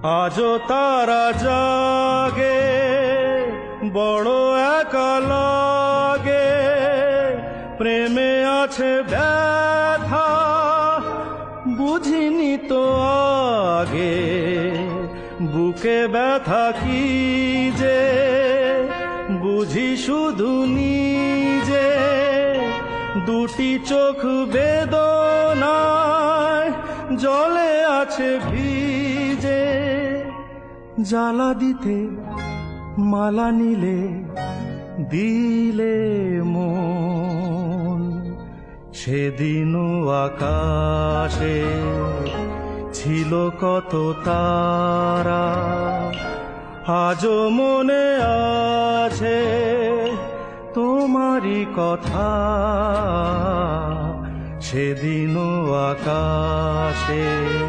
আজও তারা জাগে, বড় একা লাগে, প্রেমে আছে ব্যথা বুঝিনি তো আগে। বুকে ব্যথা কি যে বুঝি শুধু নিজে, দুটি চোখ বেদনায় জলে আছে ভিজে। জ্বালা দিতে মালা নিলে দিলে মন, সেদিনও আকাশে ছিল কত তারা, আজও মনে আছে তোমারই কথা। সেদিনও আকাশে